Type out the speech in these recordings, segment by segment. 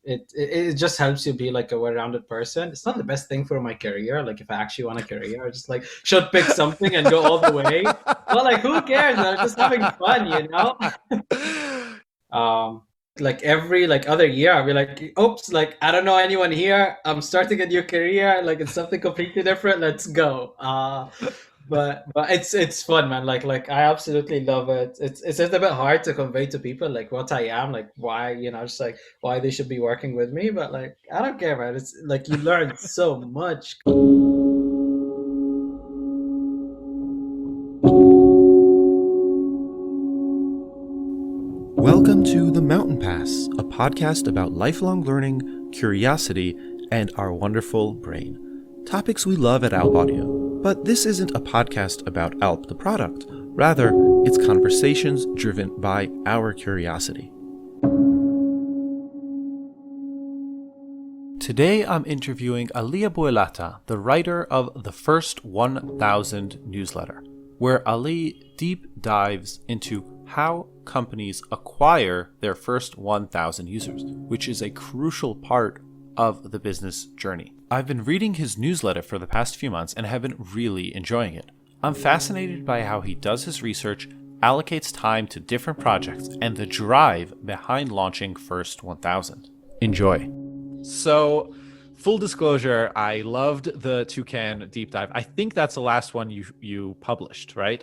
it just helps you be like a well-rounded person. It's not the best thing for my career. Like if I actually want a career, I just like should pick something and go all the way. Well, like who cares? I'm just having fun, you know. Um, like every like other year, I'll be like, oops, like I don't know anyone here. I'm starting a new career. Like it's something completely different. Let's go. But it's fun, man. Like I absolutely love it. It's just a bit hard to convey to people like what I am, like why, just like why they should be working with me. But like I don't care, man. It's like you learn so much. Welcome to The Mountain Pass, a podcast about lifelong learning, curiosity, and our wonderful brain. Topics we love at Alp Audio. But this isn't a podcast about Alp, the product. Rather, it's conversations driven by our curiosity. Today I'm interviewing Ali Abouelatta, the writer of the First 1000 newsletter, where Ali deep dives into how companies acquire their first 1,000 users, which is a crucial part of the business journey. I've been reading his newsletter for the past few months and have been really enjoying it. I'm fascinated by how he does his research, allocates time to different projects, and the drive behind launching First 1000. Enjoy. So, full disclosure, I loved the Toucan deep dive. I think that's the last one you published, right?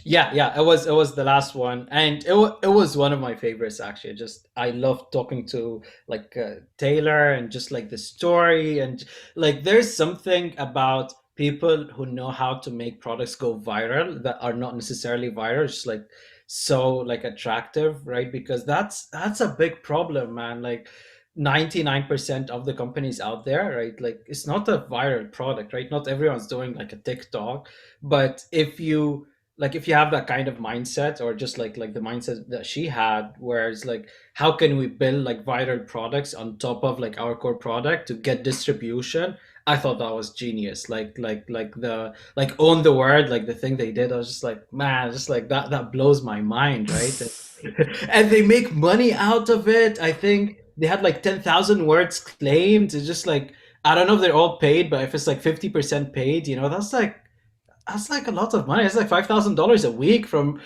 Yeah, it was the last one, and it was one of my favorites actually. Just I love talking to like Taylor and just like the story and like there's something about people who know how to make products go viral that are not necessarily viral, just like so like attractive, right? Because that's a big problem, man. Like 99% of the companies out there, right? Like it's not a viral product, right? Not everyone's doing like a TikTok, but if you have that kind of mindset or just like the mindset that she had where it's like how can we build like viral products on top of like our core product to get distribution. I thought that was genius. Like own the word, like the thing they did, I was just like, man, just like that blows my mind, right? And they make money out of it. I think they had like 10,000 words claimed. It's just like I don't know if they're all paid, but if it's like 50% paid, that's like a lot of money. It's like $5,000 a week from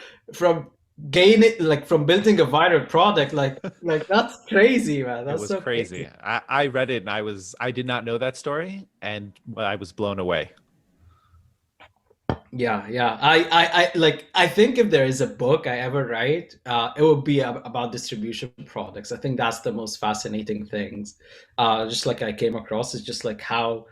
gaining like from building a viral product. Like that's crazy, man. It That's was so crazy. crazy. I read it and I did not know that story, and I was blown away. Yeah. I think if there is a book I ever write, it would be about distribution products. I think that's the most fascinating things. Just like I came across is just like how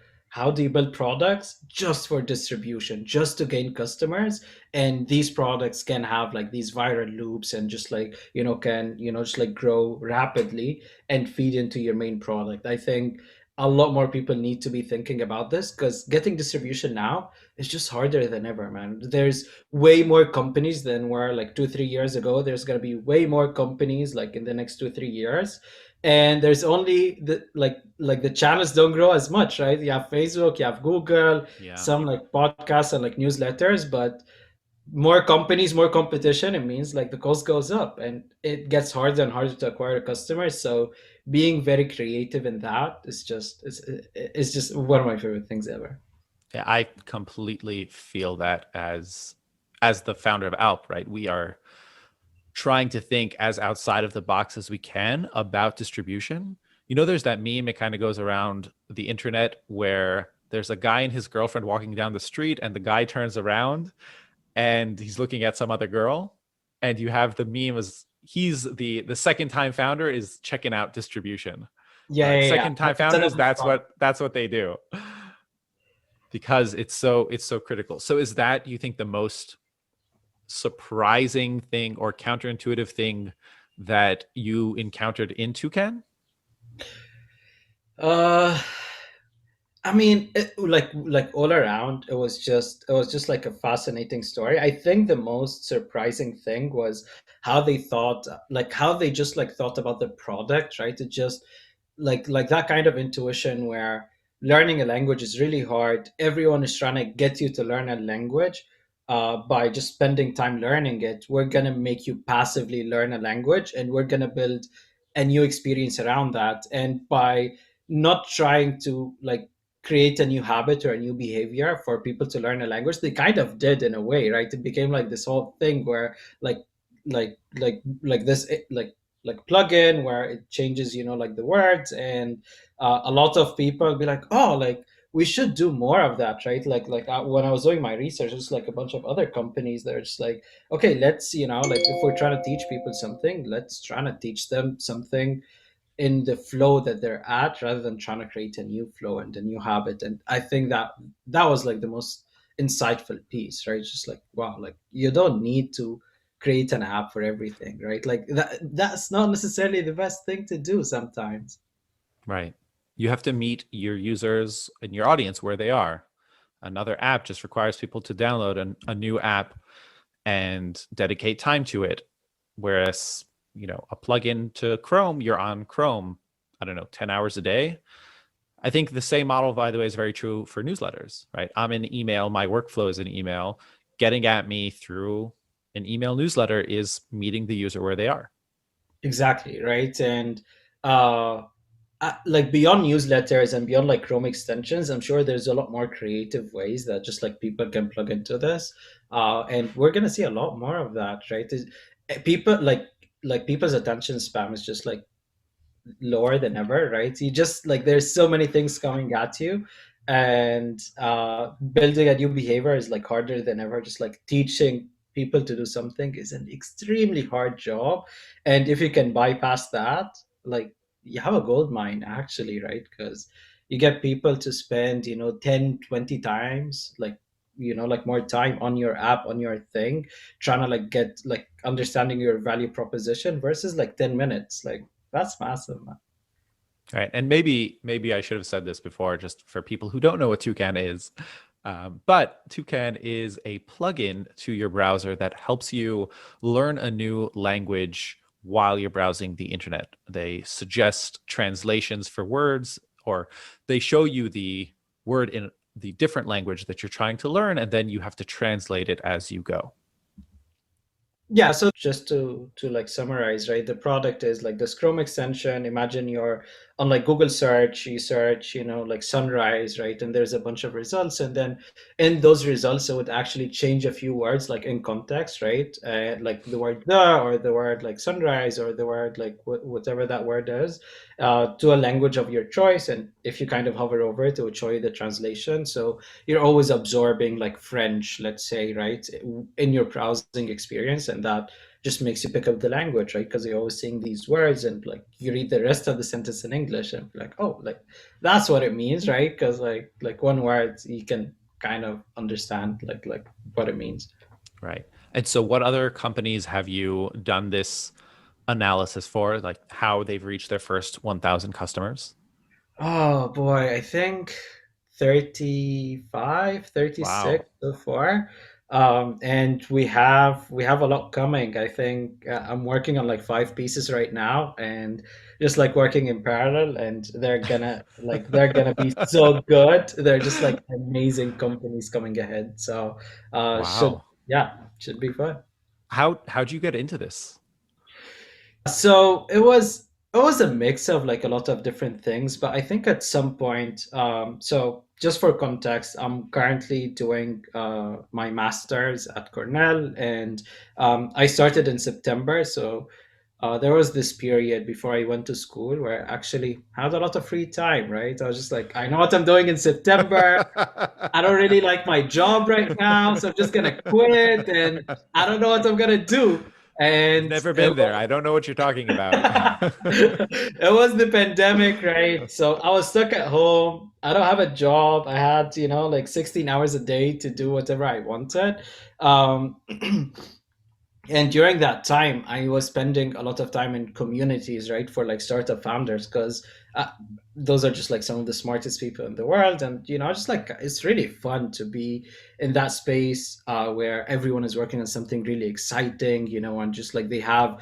do you build products just for distribution, just to gain customers, and these products can have like these viral loops and just like can just like grow rapidly and feed into your main product. I think a lot more people need to be thinking about this because getting distribution now it's just harder than ever, man. There's way more companies than were like 2 3 years ago. There's going to be way more companies like in the next 2 3 years, and there's only the channels don't grow as much, right? You have Facebook, you have Google, Yeah. some like podcasts and like newsletters, but more companies, more competition, it means like the cost goes up and it gets harder and harder to acquire customers. So being very creative in that is just it's just one of my favorite things ever. Yeah, I completely feel that as the founder of Alp, right? We are trying to think as outside of the box as we can about distribution. There's that meme, it kind of goes around the internet where there's a guy and his girlfriend walking down the street and the guy turns around and he's looking at some other girl, and you have the meme as he's the second time founder is checking out distribution. Yeah. Second time It's founders, another fun. that's what they do, because it's so critical. So is that, you think, the most surprising thing or counterintuitive thing that you encountered in Toucan? Uh, I mean, like all around, it was just like a fascinating story. I think the most surprising thing was how they thought, like how they just like thought about the product, right? To just like that kind of intuition where learning a language is really hard. Everyone is trying to get you to learn a language. By just spending time learning it, we're gonna make you passively learn a language, and we're gonna build a new experience around that. And by not trying to like create a new habit or a new behavior for people to learn a language, they kind of did in a way, right? It became like this whole thing where like like this like plugin where it changes, like the words. And a lot of people be like, oh, like we should do more of that, right? When I was doing my research, it's like a bunch of other companies that are just like, okay, let's, like if we're trying to teach people something, let's try to teach them something in the flow that they're at, rather than trying to create a new flow and a new habit. And I think that that was like the most insightful piece, right? Just like, wow, like you don't need to create an app for everything, right? Like that's not necessarily the best thing to do sometimes. Right. You have to meet your users and your audience where they are. Another app just requires people to download a new app and dedicate time to it. Whereas, a plugin to Chrome, you're on Chrome, I don't know, 10 hours a day. I think the same model, by the way, is very true for newsletters, right? I'm in email, my workflow is an email. Getting at me through an email newsletter is meeting the user where they are. Exactly, right. And uh like beyond newsletters and beyond like Chrome extensions, I'm sure there's a lot more creative ways that just like people can plug into this. And we're gonna see a lot more of that, right? People like people's attention spam is just like lower than ever, right? You just like there's so many things coming at you, and building a new behavior is like harder than ever. Just like teaching people to do something is an extremely hard job, and if you can bypass that, like you have a gold mine actually, right? Because you get people to spend 10, 20 times like like more time on your app, on your thing, trying to like get like understanding your value proposition versus like 10 minutes. Like that's massive, man. Right. And maybe I should have said this before, just for people who don't know what Toucan is. But Toucan is a plugin to your browser that helps you learn a new language while you're browsing the internet. They suggest translations for words, or they show you the word in the different language that you're trying to learn, and then you have to translate it as you go. Yeah, so just to like summarize, right? The product is like this Chrome extension. Imagine you're on like Google search, you search, like sunrise, right? And there's a bunch of results, and then in those results, it would actually change a few words like in context, right? Like the word the, or the word like sunrise, or the word like whatever that word is, to a language of your choice. And if you kind of hover over it, it would show you the translation. So you're always absorbing like French, let's say, right, in your browsing experience, and that just makes you pick up the language, right? Because you're always seeing these words, and like you read the rest of the sentence in English, and like, oh, like that's what it means, right? Because like one word you can kind of understand like what it means. Right. And so, what other companies have you done this analysis for, like how they've reached their first 1,000 customers? Oh boy, I think 35, Wow. 36 so far. And we have a lot coming. I think I'm working on like five pieces right now, and just like working in parallel, and they're gonna be so good. They're just like amazing companies coming ahead. So Wow. should be fun. How'd you get into this? So it was a mix of like a lot of different things, but I think at some point, so just for context, I'm currently doing my master's at Cornell, and I started in September. So there was this period before I went to school where I actually had a lot of free time, right? I was just like, I know what I'm doing in September. I don't really like my job right now, so I'm just gonna quit, and I don't know what I'm gonna do. I've And never been there. I don't know what you're talking about. it was the pandemic, right? So I was stuck at home. I don't have a job. I had, like 16 hours a day to do whatever I wanted. Um, and during that time, I was spending a lot of time in communities, right, for like startup founders, because those are just like some of the smartest people in the world. And just like it's really fun to be in that space, where everyone is working on something really exciting, and just like they have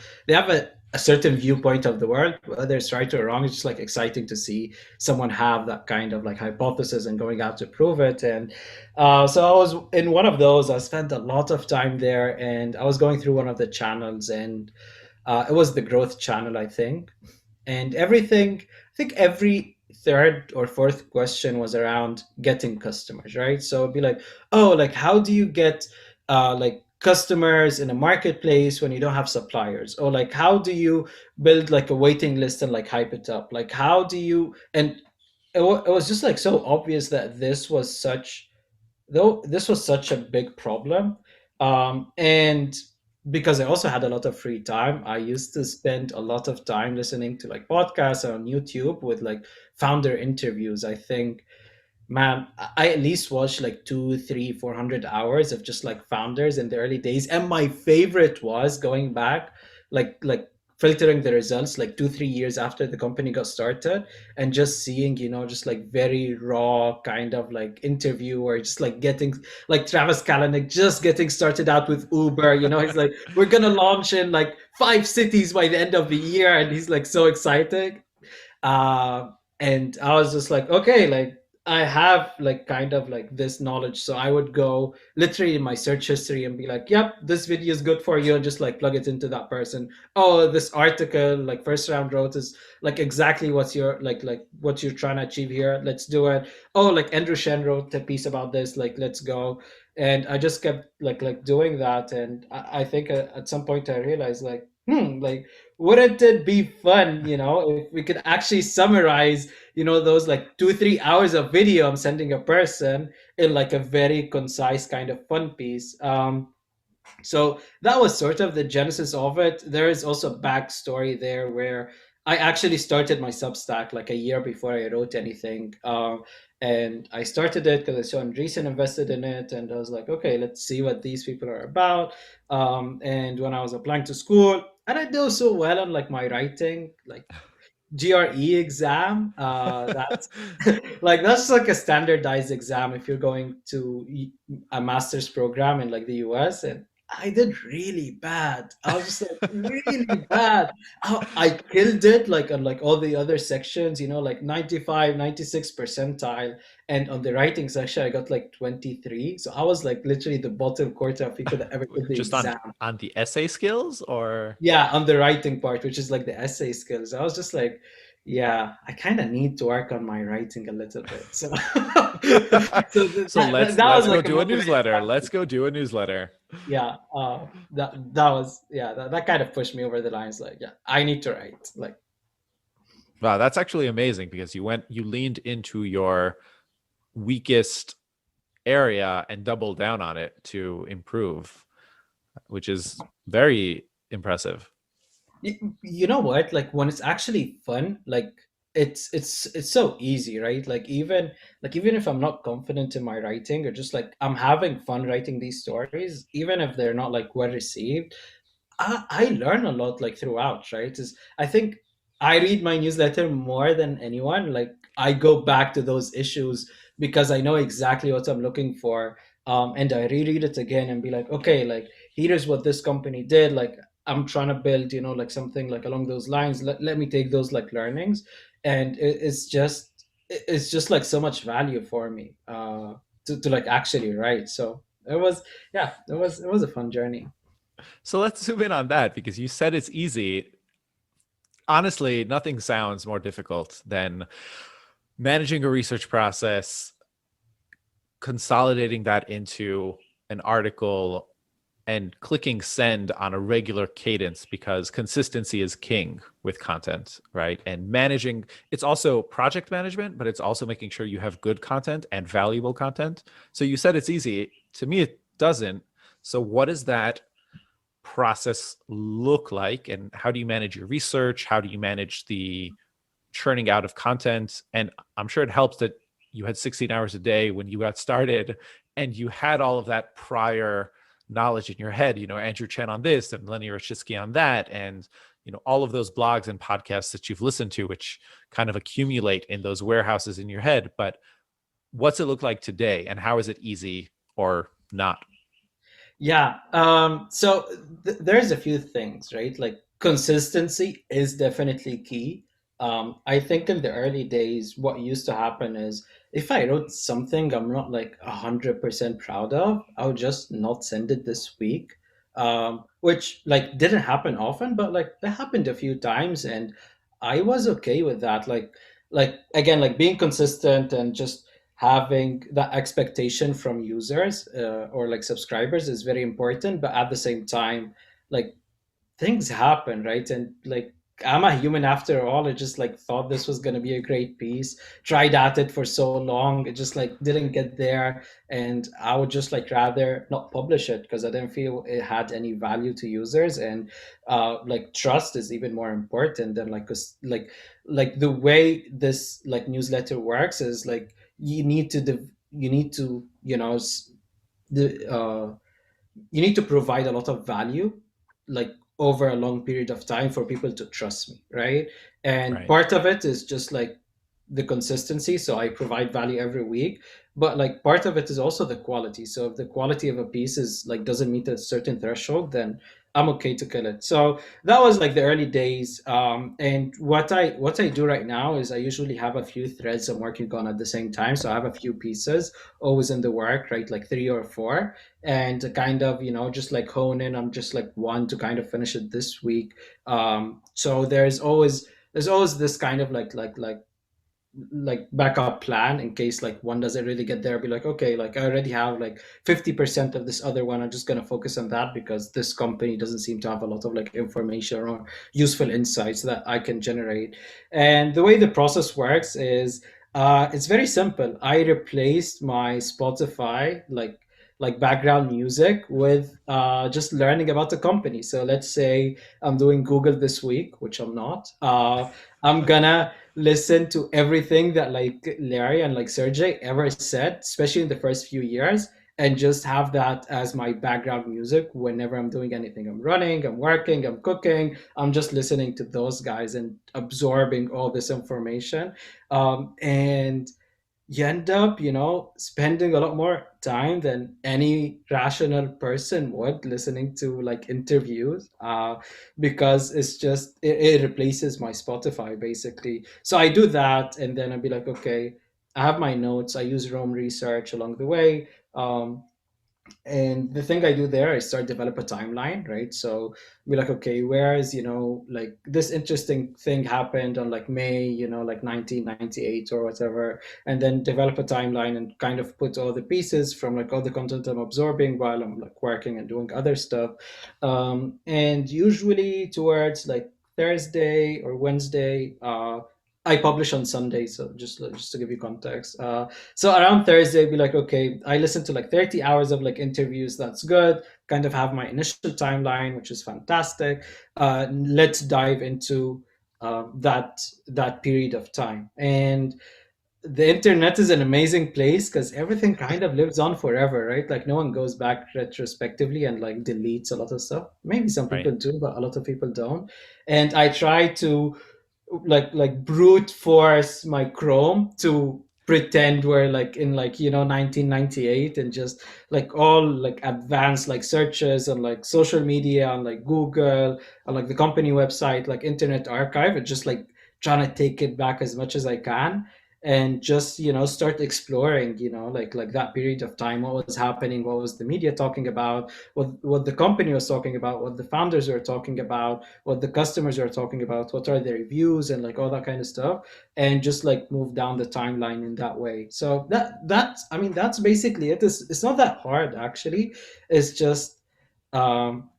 a certain viewpoint of the world, whether it's right or wrong. It's just like exciting to see someone have that kind of like hypothesis and going out to prove it. And so I was in one of those. I spent a lot of time there, and I was going through one of the channels, and it was the growth channel, I think. and everything. I think every third or fourth question was around getting customers, right? So it'd be like, oh, like how do you get like customers in a marketplace when you don't have suppliers? Or like how do you build like a waiting list and like hype it up? Like how do you, and it was just like so obvious that this was such a big problem. And because I also had a lot of free time, I used to spend a lot of time listening to like podcasts on YouTube with like founder interviews. I think, man, I at least watched like two, three, 400 hours of just like founders in the early days. And my favorite was going back, like filtering the results like 2, 3 years after the company got started, and just seeing, just like very raw kind of like interview, or just like getting like Travis Kalanick just getting started out with Uber. He's like, we're gonna launch in like 5 cities by the end of the year, and he's like so excited. uh, and I was just like, okay, like I have like kind of like this knowledge, so I would go literally in my search history and be like, yep, this video is good for you, and just like plug it into that person. Oh, this article like first round wrote is like exactly what's your like what you're trying to achieve here. Let's do it. Oh, like Andrew Shen wrote a piece about this. Like let's go. And I just kept like doing that, and I think at some point I realized like, like wouldn't it be fun, if we could actually summarize, those like 2, 3 hours of video I'm sending a person in like a very concise kind of fun piece. So that was sort of the genesis of it. There is also a backstory there where I actually started my Substack like a year before I wrote anything. And I started it because I saw Andreessen invested in it, and I was like, okay, let's see what these people are about. And when I was applying to school, and I do so well on like my writing, like GRE exam. That's like that's like a standardized exam if you're going to a master's program in like the US. And I did really bad. I was just like really bad. I killed it like on like all the other sections, like 95, 96 percentile. And on the writing section, I got like 23. So I was like literally the bottom quarter of people that ever did the Just exam. on the essay skills, or Yeah, on the writing part, which is like the essay skills. I was just like, yeah, I kind of need to work on my writing a little bit. So, so so that was let's go like a do a motivating newsletter. Let's factor. go do a newsletter. Yeah, that was yeah that kind of pushed me over the lines. Like, yeah, I need to write. Like, Wow, that's actually amazing because you leaned into your weakest area and doubled down on it to improve, which is very impressive. you know what? Like when it's actually fun, like it's so easy, right? Like even if I'm not confident in my writing, or just like I'm having fun writing these stories, even if they're not like well received, I learn a lot like throughout, right? Is I think I read my newsletter more than anyone. Like I go back to those issues because I know exactly what I'm looking for. And I reread it again and be like, okay, like here's what this company did. Like I'm trying to build, like something like along those lines. Let me take those like learnings, and it's just like so much value for me to like actually write. So it was a fun journey. So let's zoom in on that because you said it's easy. Honestly, nothing sounds more difficult than managing a research process, consolidating that into an article, and clicking send on a regular cadence because consistency is king with content, right? And managing, it's also project management, but it's also making sure you have good content and valuable content. So you said it's easy. To me, it doesn't. So what does that process look like? And how do you manage your research? How do you manage the churning out of content? And I'm sure it helps that you had 16 hours a day when you got started and you had all of that prior knowledge in your head, Andrew Chen on this and Lenny Rashitsky on that. And, all of those blogs and podcasts that you've listened to, which kind of accumulate in those warehouses in your head. But what's it look like today and how is it easy or not? Yeah. So there's a few things, right? Like consistency is definitely key. I think in the early days, what used to happen is if I wrote something I'm not like 100% proud of, I would just not send it this week. Which like didn't happen often, but like that happened a few times, and I was okay with that. Like again, like being consistent and just having that expectation from users or like subscribers is very important. But at the same time, like things happen, right? And like I'm a human after all. I just like thought this was gonna be a great piece. Tried at it for so long, it just like didn't get there, and I would just like rather not publish it because I didn't feel it had any value to users. And like trust is even more important than like 'cause, like the way this like newsletter works is like you need to the you need to provide a lot of value like over a long period of time for people to trust me, right? And Right. part of it is just like the consistency, so I provide value every week, but like part of it is also the quality. So if the quality of a piece is like doesn't meet a certain threshold, then I'm okay to kill it. So that was like the early days. And what I do right now is I usually have a few threads I'm working on at the same time, so I have a few pieces always in the work, right? Like three or four, and to kind of just like hone in on just like one to kind of finish it this week. So there's always this kind of like backup plan in case like one doesn't really get there. Be like, okay, like I already have like 50% of this other one, I'm just going to focus on that because this company doesn't seem to have a lot of like information or useful insights that I can generate. And the way the process works is it's very simple. I replaced my Spotify like background music with just learning about the company. So let's say I'm doing Google this week, which I'm not. I'm gonna listen to everything that like Larry and like Sergey ever said, especially in the first few years, and just have that as my background music whenever I'm doing anything. I'm running, I'm working, I'm cooking. I'm just listening to those guys and absorbing all this information. And you end up, spending a lot more time than any rational person would listening to like interviews, because it replaces my Spotify basically. So I do that, and then I'd be like, okay, I have my notes. I use Rome research along the way. And the thing I do there, I start develop a timeline, right? So we're like, okay, where is, like this interesting thing happened on like May, like 1998 or whatever, and then develop a timeline and kind of put all the pieces from like all the content I'm absorbing while I'm like working and doing other stuff. And usually towards like Thursday or Wednesday, I publish on Sunday. So just to give you context, so around Thursday, be like, okay, I listened to like 30 hours of like interviews. That's good. Kind of have my initial timeline, which is fantastic. Let's dive into that period of time. And the internet is an amazing place because everything kind of lives on forever, right? Like no one goes back retrospectively and like deletes a lot of stuff. Maybe some Right. people do, but a lot of people don't. And I try to like brute force my Chrome to pretend we're like in like 1998, and just like all like advanced like searches on like social media on like Google, on like the company website, like Internet Archive, and just like trying to take it back as much as I can, and just start exploring like that period of time, what was happening, what was the media talking about, what the company was talking about, what the founders were talking about, what the customers are talking about, what are their reviews, and like all that kind of stuff, and just like move down the timeline in that way. So that's, I mean, that's basically it. It's not that hard actually. It's just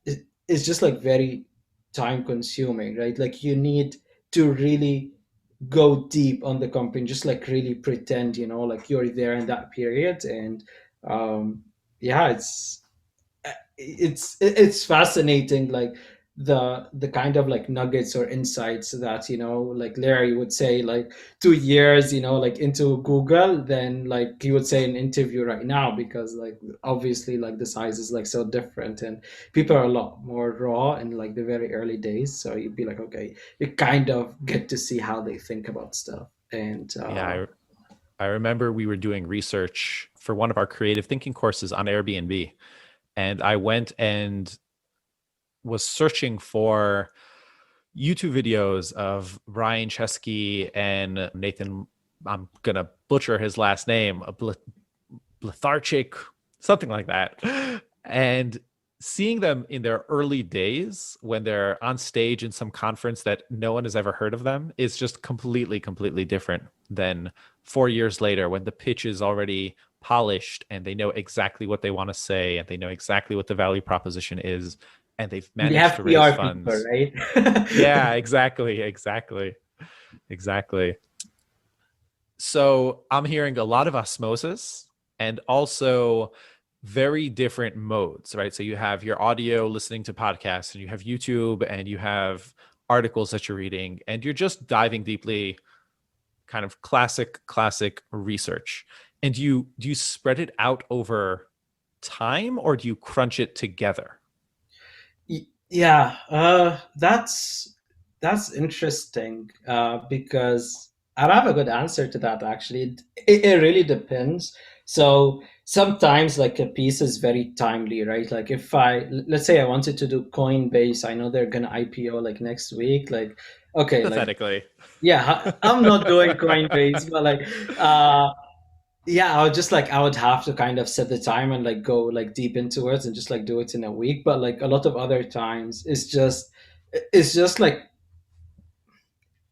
it's just like very time consuming, right? Like you need to really go deep on the company, just like really pretend like you're there in that period. And um yeah, it's fascinating, like the kind of like nuggets or insights that like Larry would say like 2 years like into Google, then like he would say in an interview right now, because like obviously like the size is like so different, and people are a lot more raw in like the very early days. So you'd be like, okay, you kind of get to see how they think about stuff. And Yeah, I remember we were doing research for one of our creative thinking courses on Airbnb, and I went and was searching for YouTube videos of Ryan Chesky and Nathan. I'm gonna butcher his last name, Bletharchik, something like that. And seeing them in their early days when they're on stage in some conference that no one has ever heard of them is just completely different than 4 years later when the pitch is already polished and they know exactly what they want to say and they know exactly what the value proposition is and they've And they managed have to raise PR people, funds. right? Yeah, exactly. So I'm hearing a lot of osmosis and also very different modes, right? So you have your audio listening to podcasts, and you have YouTube, and you have articles that you're reading, and you're just diving deeply, kind of classic research. And do you spread it out over time, or do you crunch it together? Yeah, that's interesting because I don't have a good answer to that actually. It really depends. So sometimes like a piece is very timely, right? Like if let's say I wanted to do Coinbase, I know they're gonna IPO like next week. Like, okay, like Hypothetically. yeah, I'm not doing Coinbase, but like uh yeah, I would just like I would have to kind of set the time and like go like deep into it and just like do it in a week. But like a lot of other times, it's just like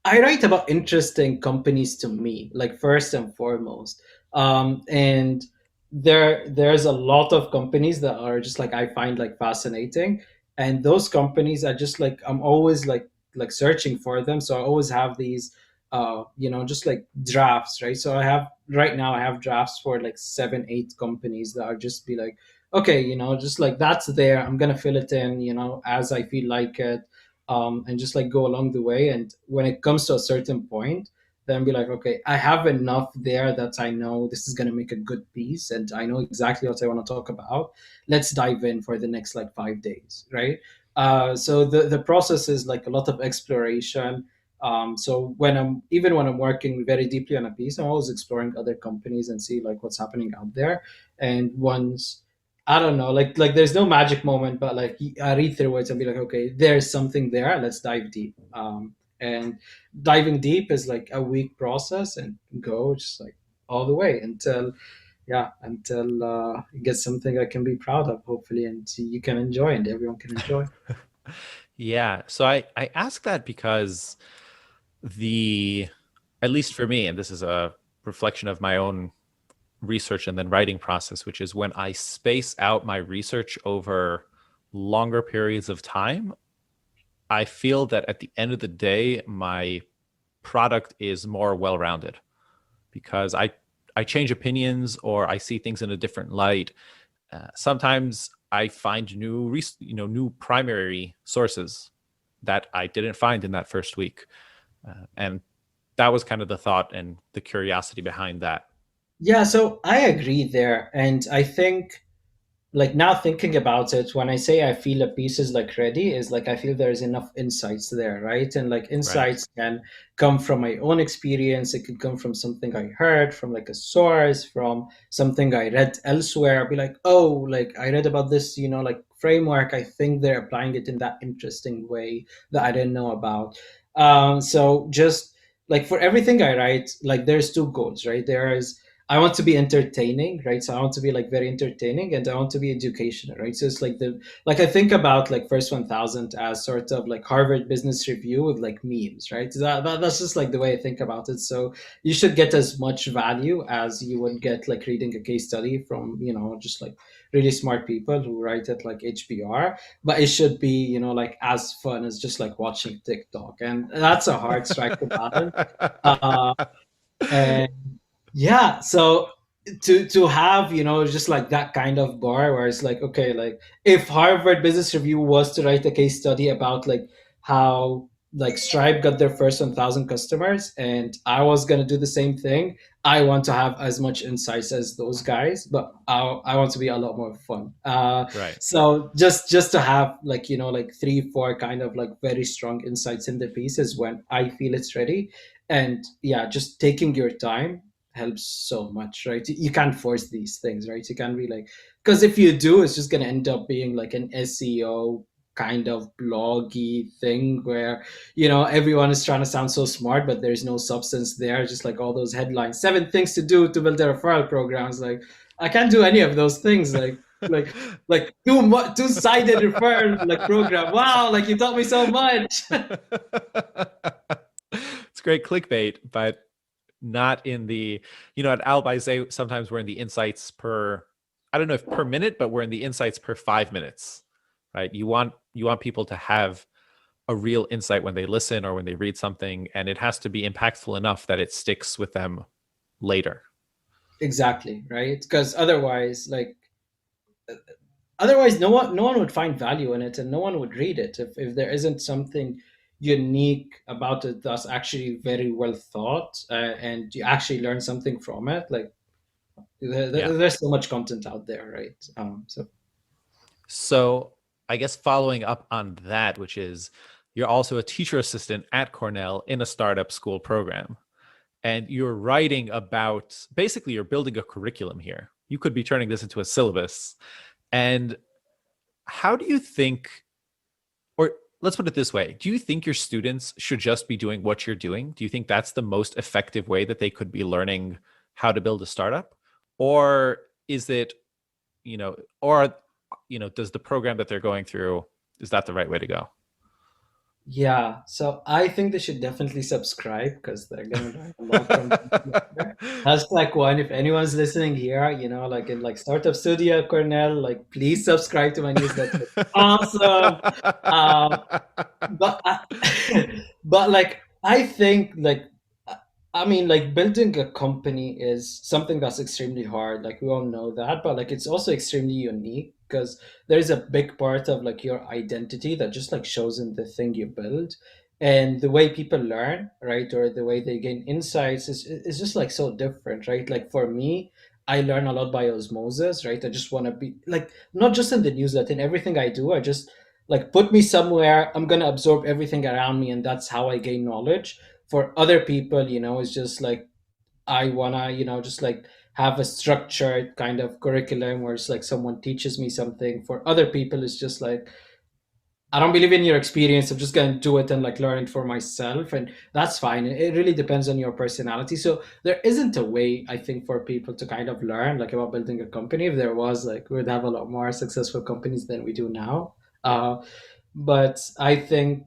I write about interesting companies to me, like first and foremost. And there's a lot of companies that are just like I find like fascinating, and those companies are just like I'm always like searching for them. So I always have these, just like drafts, right? So I have right now I have drafts for like 7, 8 companies that are just be like, okay, just like that's there. I'm gonna fill it in, as I feel like it, and just like go along the way. And when it comes to a certain point, then be like, okay, I have enough there that I know this is going to make a good piece and I know exactly what I want to talk about. Let's dive in for the next like 5 days, right? So the process is like a lot of exploration. So when I'm working very deeply on a piece, I'm always exploring other companies and see like what's happening out there. And once I don't know, like there's no magic moment, but like I read through it and be like, okay, there's something there. Let's dive deep. And diving deep is like a week process and go just like all the way until you get something I can be proud of, hopefully, and you can enjoy and everyone can enjoy. Yeah. So I ask that because the at least for me, and this is a reflection of my own research and then writing process, which is when I space out my research over longer periods of time, I feel that at the end of the day, my product is more well-rounded because I change opinions or I see things in a different light. Sometimes I find new primary sources that I didn't find in that first week, and that was kind of the thought and the curiosity behind that. Yeah, so I agree there. And I think like now thinking about it, when I say I feel a piece is like ready, is like I feel there's enough insights there, right? And like Right. insights can come from my own experience. It could come from something I heard from like a source, from something I read elsewhere. I'll be like, oh, like I read about this, like framework. I think they're applying it in that interesting way that I didn't know about. So just like for everything I write, like there's two goals, right? There is I want to be entertaining, right? So I want to be like very entertaining and I want to be educational, right? So it's like I think about like first 1000 as sort of like Harvard Business Review with like memes, right? That's just like the way I think about it. So you should get as much value as you would get like reading a case study from, just like really smart people who write at like HBR, but it should be, like as fun as just like watching TikTok. And that's a hard strike to balance. Uh, and yeah, so to have just like that kind of bar where it's like okay, like if Harvard Business Review was to write a case study about like how like Stripe got their first 1,000 customers, and I was gonna do the same thing. I want to have as much insights as those guys, but I want to be a lot more fun. Right. So just to have like like 3, 4 kind of like very strong insights in the pieces when I feel it's ready. And yeah, just taking your time helps so much, right? You can't force these things, right? You can't be like, because if you do, it's just going to end up being like an SEO kind of bloggy thing where everyone is trying to sound so smart but there's no substance there, just like all those headlines, 7 things to do to build a referral programs. Like I can't do any of those things. Like like two-sided referral like program. Wow, like you taught me so much. It's great clickbait, but not in the, at Al say sometimes we're in the insights per, I don't know if per minute, but we're in the insights per 5 minutes, right? You want people to have a real insight when they listen or when they read something, and it has to be impactful enough that it sticks with them later. Exactly, right? Because otherwise no one would find value in it, and no one would read it if there isn't something unique about it that's actually very well thought, and you actually learn something from it. Like Yeah. there's so much content out there, right? So So I guess following up on that, which is you're also a teacher assistant at Cornell in a startup school program, and you're writing about, basically you're building a curriculum here. You could be turning this into a syllabus. And how do you think, or let's put it this way, do you think your students should just be doing what you're doing? Do you think that's the most effective way that they could be learning how to build a startup? Or is it, or, does the program that they're going through, is that the right way to go? yeah, so I think they should definitely subscribe because they're gonna learn a lot from there. Hashtag one, if anyone's listening here, like in like Startup Studio Cornell, like please subscribe to my newsletter. Awesome. Um, but but like I think I mean like building a company is something that's extremely hard, like we all know that, but like it's also extremely unique because there's a big part of like your identity that just like shows in the thing you build, and the way people learn, right, or the way they gain insights is just like so different, right? Like for me, I learn a lot by osmosis, right? I just want to be like, not just in the newsletter, in everything I do, I just like put me somewhere, I'm going to absorb everything around me, and that's how I gain knowledge. For other people, it's just like I want to, just like have a structured kind of curriculum where it's like someone teaches me something. For other people, it's just like I don't believe in your experience, I'm just going to do it and like learn it for myself, and that's fine. It really depends on your personality. So there isn't a way, I think, for people to kind of learn like about building a company. If there was, like, we would have a lot more successful companies than we do now. But I think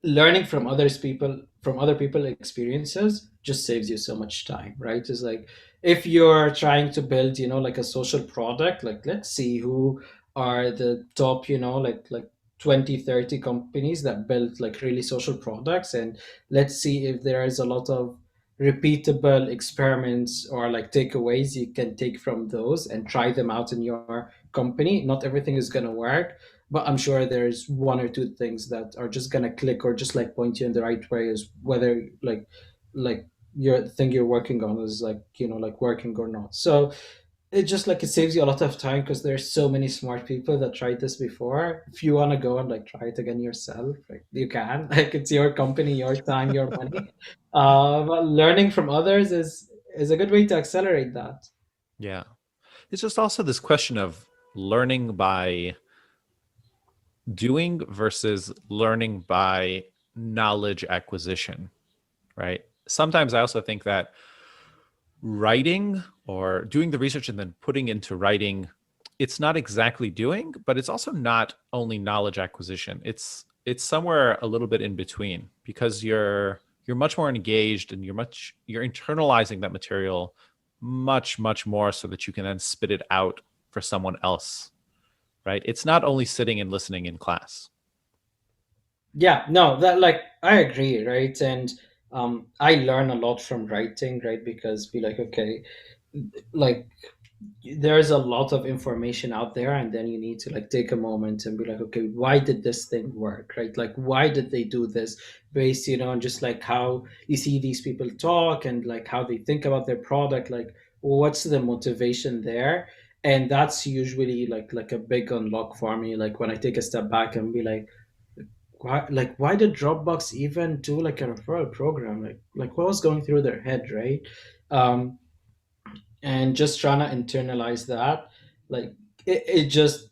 learning from other people experiences just saves you so much time, right? It's like if you're trying to build, like a social product, like let's see who are the top, like 20, 30 companies that build like really social products, and let's see if there is a lot of repeatable experiments or like takeaways you can take from those and try them out in your company. Not everything is going to work, but I'm sure there's one or two things that are just gonna click or just like point you in the right way, is whether like your thing you're working on is like, like working or not. So it just like it saves you a lot of time because there's so many smart people that tried this before. If you want to go and like try it again yourself, like you can. Like it's your company, your time, your money. But learning from others is a good way to accelerate that. Yeah. It's just also this question of learning by doing versus learning by knowledge acquisition, right? Sometimes I also think that writing or doing the research and then putting into writing, it's not exactly doing, but it's also not only knowledge acquisition. It's somewhere a little bit in between, because you're much more engaged and you're internalizing that material much more so that you can then spit it out for someone else, right? It's not only sitting and listening in class. Yeah, no, that like I agree, right? And I learn a lot from writing, right? Because be like, okay, like there's a lot of information out there, and then you need to like take a moment and be like, okay, why did this thing work, right? Like why did they do this, based, on just like how you see these people talk and like how they think about their product, like what's the motivation there. And that's usually like a big unlock for me, like when I take a step back and be like why did Dropbox even do like a referral program, like what was going through their head, right? um and just trying to internalize that, like it just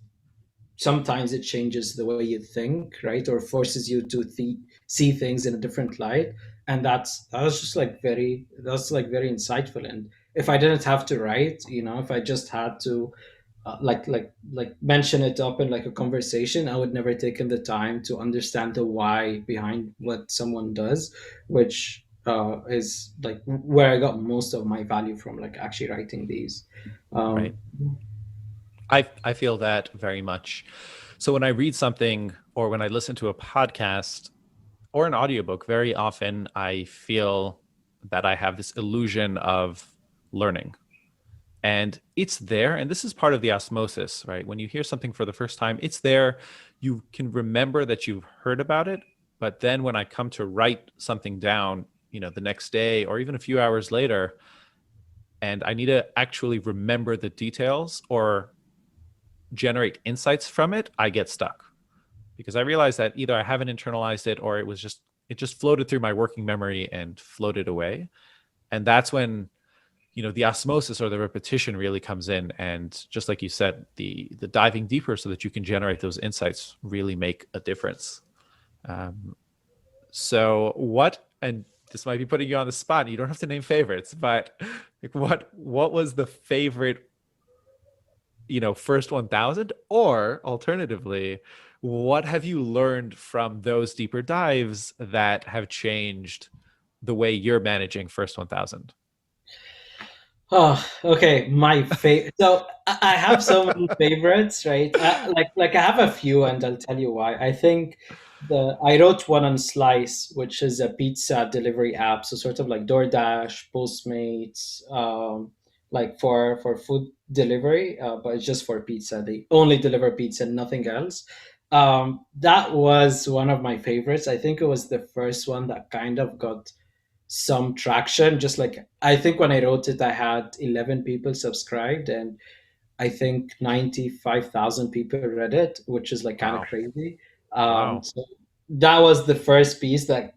sometimes it changes the way you think, right, or forces you to see things in a different light. And that was just like that's like very insightful. And if I didn't have to write, if I just had to like mention it up in like a conversation, I would never taken the time to understand the why behind what someone does, which is like where I got most of my value from, like actually writing these. Right. um I feel that very much. So when I read something or when I listen to a podcast or an audiobook, very often I feel that I have this illusion of learning. And it's there. And this is part of the osmosis, right? When you hear something for the first time, it's there. You can remember that you've heard about it. But then when I come to write something down, the next day or even a few hours later, and I need to actually remember the details or generate insights from it, I get stuck because I realize that either I haven't internalized it or it just floated through my working memory and floated away. And that's when the osmosis or the repetition really comes in, and just like you said, the diving deeper so that you can generate those insights really make a difference. So what, and this might be putting you on the spot, you don't have to name favorites, but like what was the favorite first 1000, or alternatively, what have you learned from those deeper dives that have changed the way you're managing first 1000? Oh, okay. My favorite. So I have so many favorites, right? Like I have a few, and I'll tell you why. I think the I wrote one on Slice, which is a pizza delivery app, so sort of like DoorDash, Postmates, like for food delivery, but it's just for pizza. They only deliver pizza, nothing else. That was one of my favorites. I think it was the first one that kind of got some traction. Just like I think when I wrote it, I had 11 people subscribed, and I think 95,000 people read it, which is like kind of Wow. crazy. Wow. So that was the first piece that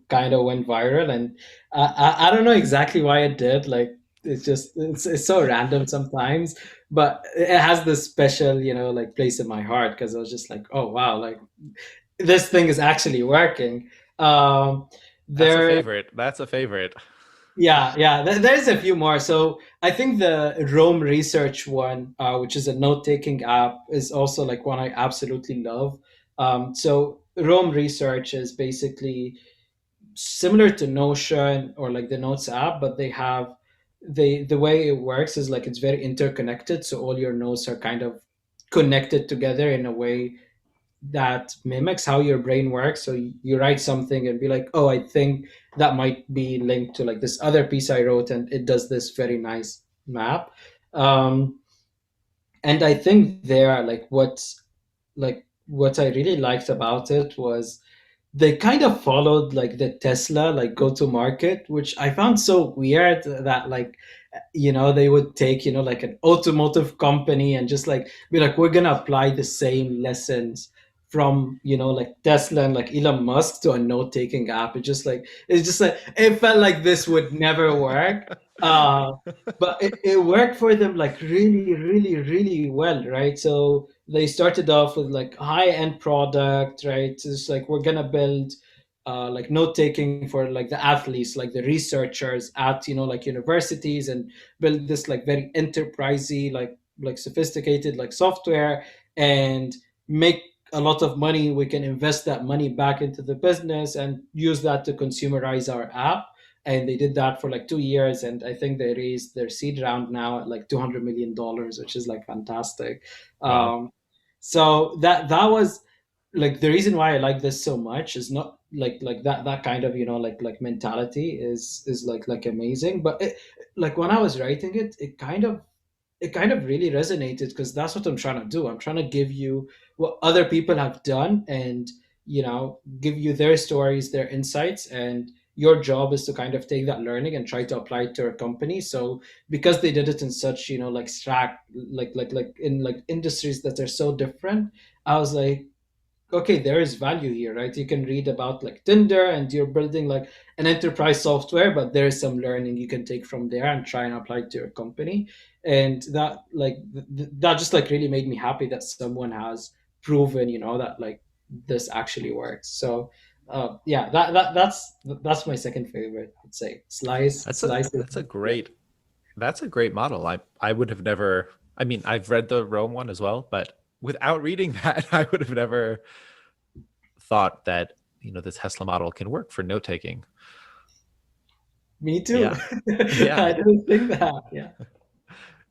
kind of went viral, and I don't know exactly why it did. Like it's so random sometimes, but it has this special like place in my heart because I was just like, oh wow, like this thing is actually working. Um, That's a there favorite. That's a favorite. yeah. There's a few more. So I think the Rome Research one, which is a note-taking app, is also like one I absolutely love. So Rome Research is basically similar to Notion or like the Notes app, but they have the way it works is like it's very interconnected. So all your notes are kind of connected together in a way that mimics how your brain works. So you write something and be like, oh, I think that might be linked to like this other piece I wrote, and it does this very nice map. Um, and I think there, like what I really liked about it was they kind of followed like the Tesla like go to market, which I found so weird that like they would take like an automotive company and just like be like, we're gonna apply the same lessons from like Tesla and like Elon Musk to a note-taking app. It's just like it felt like this would never work. uh but it worked for them like really really really well, right? So they started off with like high-end product, right? It's like we're gonna build like note taking for like the athletes, like the researchers at like universities, and build this like very enterprisey, like sophisticated like software, and make a lot of money. We can invest that money back into the business and use that to consumerize our app. And they did that for like 2 years, and I think they raised their seed round now at like $200 million, which is like fantastic. Wow. So that was like the reason why I like this so much is not like that kind of like mentality is like amazing. But like when I was writing it, it kind of really resonated because that's what I'm trying to do. I'm trying to give you what other people have done, and give you their stories, their insights, and your job is to kind of take that learning and try to apply it to a company. So because they did it in such like like in like industries that are so different, I was like, okay, there is value here, right? You can read about like Tinder and you're building like an enterprise software, but there is some learning you can take from there and try and apply it to your company. And that like that just like really made me happy that someone has proven that like this actually works. So yeah, that's my second favorite, I'd say. Slice That's a slice is that's a yeah. great that's a great model. I would have never I mean, I've read the Rome one as well, but without reading that, I would have never thought that, the Tesla model can work for note taking. Me too. Yeah. Yeah. I didn't think that. Yeah.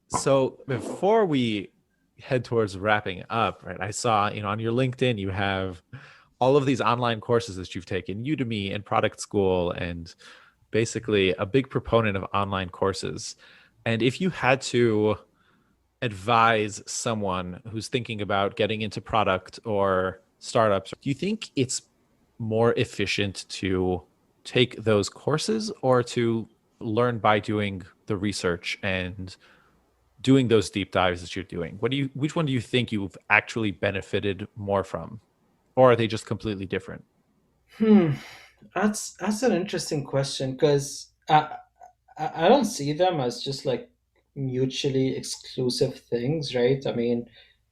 So before we head towards wrapping up, right, I saw, on your LinkedIn, you have all of these online courses that you've taken, Udemy and Product School, and basically a big proponent of online courses. And if you had to advise someone who's thinking about getting into product or startups, do you think it's more efficient to take those courses or to learn by doing the research and doing those deep dives that you're doing? Which one do you think you've actually benefited more from? Or are they just completely different? Hmm. That's an interesting question because I don't see them as just like mutually exclusive things, right? I mean,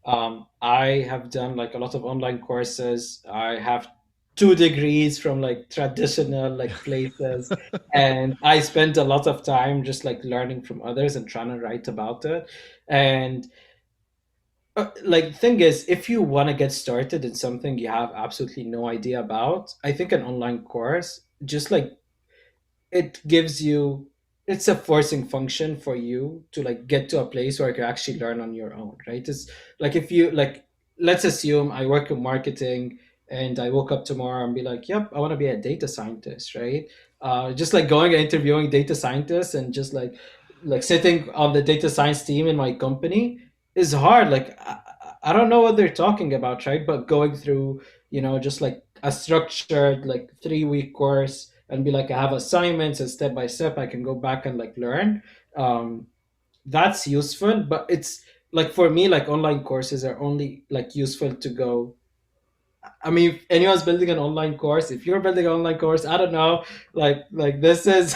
I have done like a lot of online courses. I have 2 degrees from like traditional like places, and I spent a lot of time just like learning from others and trying to write about it. And like thing is, if you want to get started in something you have absolutely no idea about, I think an online course just like it gives you, it's a forcing function for you to like get to a place where you can actually learn on your own, right? It's like if you like, let's assume I work in marketing and I woke up tomorrow and be like, yep, I want to be a data scientist, right? Just like going and interviewing data scientists and just like sitting on the data science team in my company is hard. Like I don't know what they're talking about, right? But going through, just like a structured like 3 week course and be like, I have assignments and step by step I can go back and like learn. um that's useful, but it's like for me, like online courses are only like useful to go. I mean, if anyone's building an online course, if you're building an online course, I don't know, like this is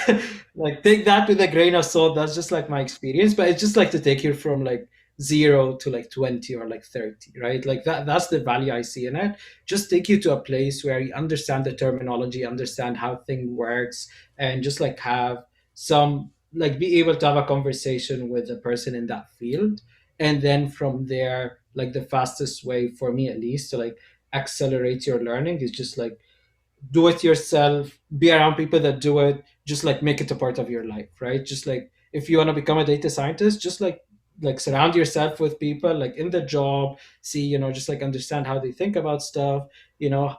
like take that with a grain of salt. That's just like my experience, but it's just like to take you from like 0 to like 20 or like 30, right? Like that's the value I see in it. Just take you to a place where you understand the terminology, understand how thing works, and just like have some like be able to have a conversation with a person in that field. And then from there, like the fastest way for me at least to like accelerate your learning is just like do it yourself, be around people that do it, just like make it a part of your life, right? Just like if you want to become a data scientist, just like surround yourself with people like in the job, see, just like understand how they think about stuff,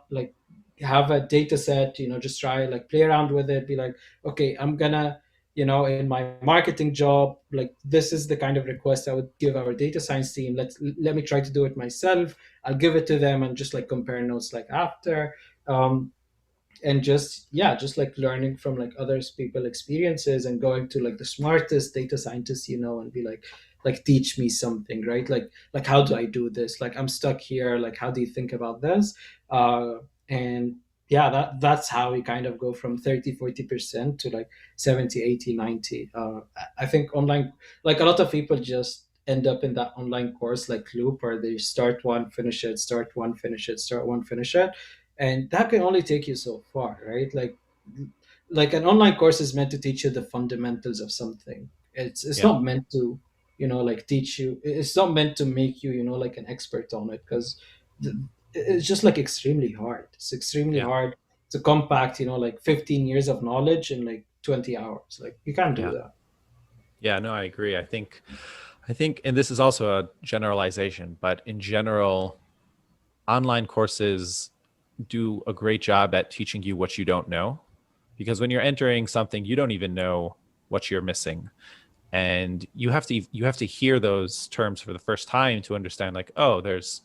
like have a data set, just try like play around with it, be like, okay, I'm gonna, in my marketing job, like this is the kind of request I would give our data science team. Let me try to do it myself. I'll give it to them and just like compare notes like after. And just, yeah, just like learning from like others people experiences and going to like the smartest data scientists, and be like teach me something, right? Like how do I do this? Like I'm stuck here, like how do you think about this? And yeah, that's how we kind of go from 30-40% to like 70, 80, 90. I think online, like a lot of people just end up in that online course like loop where they start one, finish it, start one, finish it, start one, finish it, and that can only take you so far, right? Like an online course is meant to teach you the fundamentals of something. It's Yeah. not meant to, like teach you. It's not meant to make you, like an expert on it, because it's just like extremely hard. It's extremely Yeah. hard to compact, like 15 years of knowledge in like 20 hours. Like you can't do Yeah. that. Yeah, no, I agree. I think and this is also a generalization, but in general, online courses do a great job at teaching you what you don't know, because when you're entering something you don't even know what you're missing, and you have to hear those terms for the first time to understand, like, oh, there's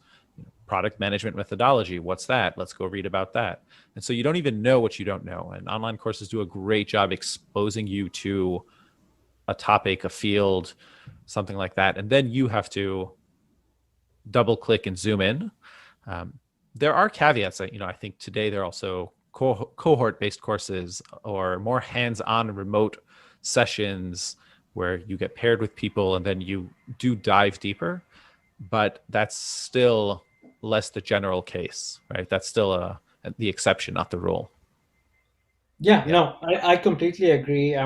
product management methodology, what's that, let's go read about that. And so you don't even know what you don't know, and online courses do a great job exposing you to a topic, a field, something like that, and then you have to double click and zoom in. um, there are caveats that, I think today there are also cohort based courses or more hands on remote sessions where you get paired with people and then you do dive deeper. But that's still less the general case, right? That's still the exception, not the rule. Yeah, Yeah. no, I completely agree.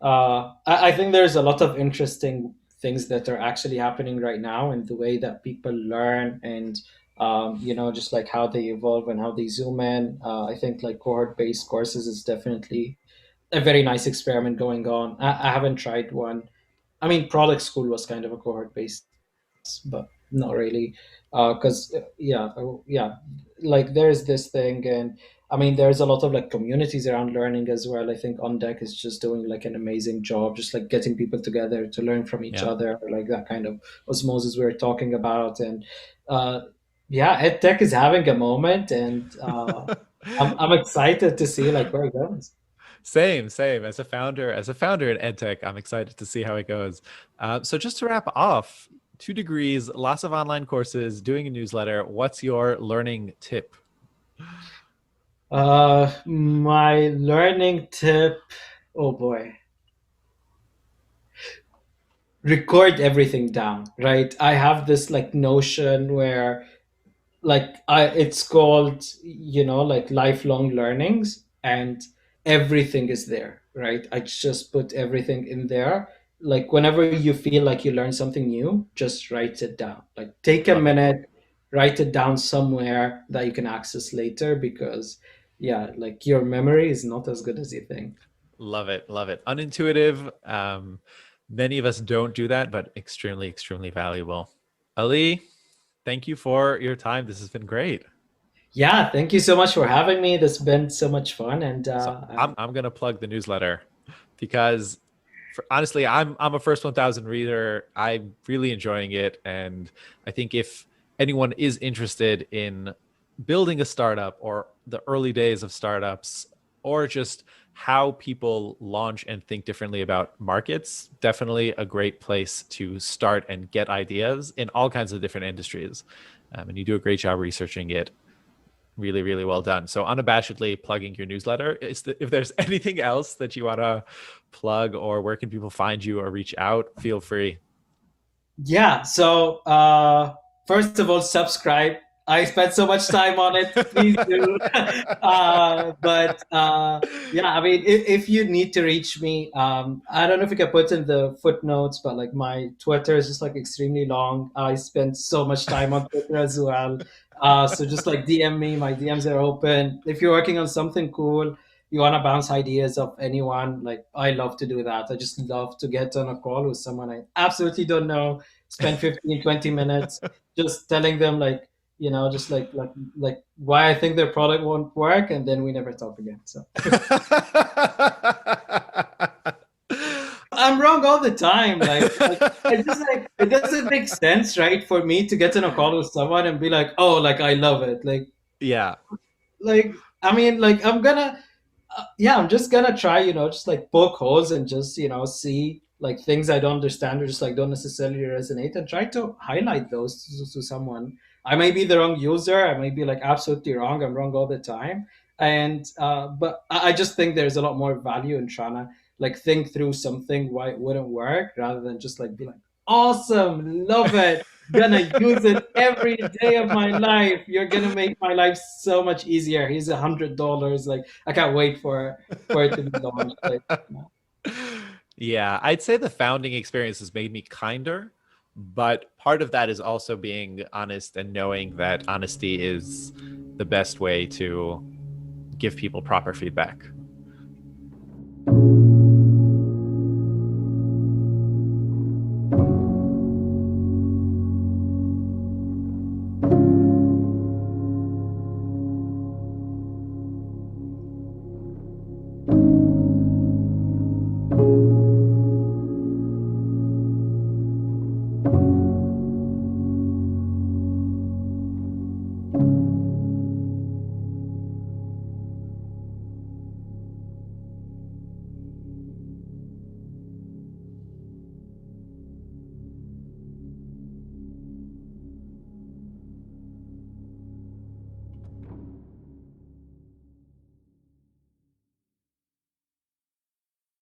I think there's a lot of interesting things that are actually happening right now and the way that people learn and just like how they evolve and how they zoom in. I think like cohort based courses is definitely a very nice experiment going on. I haven't tried one. I mean, product school was kind of a cohort based, but not really, because yeah, like there's this thing, and I mean, there's a lot of like communities around learning as well. I think On Deck is just doing like an amazing job, just like getting people together to learn from each Yeah. other, like that kind of osmosis we are talking about, and uh, yeah, EdTech is having a moment, and I'm excited to see like where it goes. Same, same. As a founder in EdTech, I'm excited to see how it goes. So just to wrap off, 2 degrees, lots of online courses, doing a newsletter. What's your learning tip? My learning tip, oh boy, record everything down, right? I have this like notion where like I it's called, like lifelong learnings, and everything is there, right? I just put everything in there. Like whenever you feel like you learn something new, just write it down. Like take a Love it. minute, write it down somewhere that you can access later, because yeah, like your memory is not as good as you think. Love it. Love it. Unintuitive. Many of us don't do that, but extremely, extremely valuable. Ali, thank you for your time. This has been great. Yeah, thank you so much for having me. This has been so much fun, and So I'm gonna plug the newsletter because honestly, I'm a first 1,000 reader. I'm really enjoying it, and I think if anyone is interested in building a startup or the early days of startups, or just how people launch and think differently about markets, definitely a great place to start and get ideas in all kinds of different industries. And you do a great job researching it. Really, really well done. So unabashedly plugging your newsletter. If there's anything else that you want to plug, or where can people find you or reach out, feel free. yeah, so first of all, subscribe. I spent so much time on it. Please do. But yeah, I mean, if you need to reach me, I don't know if you can put in the footnotes, but like my Twitter is just like extremely long. I spend so much time on Twitter as well. So just like DM me, my DMs are open. If you're working on something cool, you want to bounce ideas of anyone, like I love to do that. I just love to get on a call with someone I absolutely don't know, spend 15, 20 minutes just telling them like, just like why I think their product won't work, and then we never talk again. So I'm wrong all the time. Like it's just like it doesn't make sense, right? For me to get on a call with someone and be like, oh, like I love it. Yeah. I mean, like yeah, I'm just gonna try, just like poke holes and just, see like things I don't understand or just like don't necessarily resonate, and try to highlight those to someone. I may be the wrong user. I may be like absolutely wrong. I'm wrong all the time. And but I just think there's a lot more value in trying to like think through something why it wouldn't work, rather than just like be like, awesome, love it, gonna use it every day of my life. You're gonna make my life so much easier. Here's $100. Like I can't wait for it to be launched. Like, Yeah, I'd say the founding experience has made me kinder, but part of that is also being honest and knowing that honesty is the best way to give people proper feedback.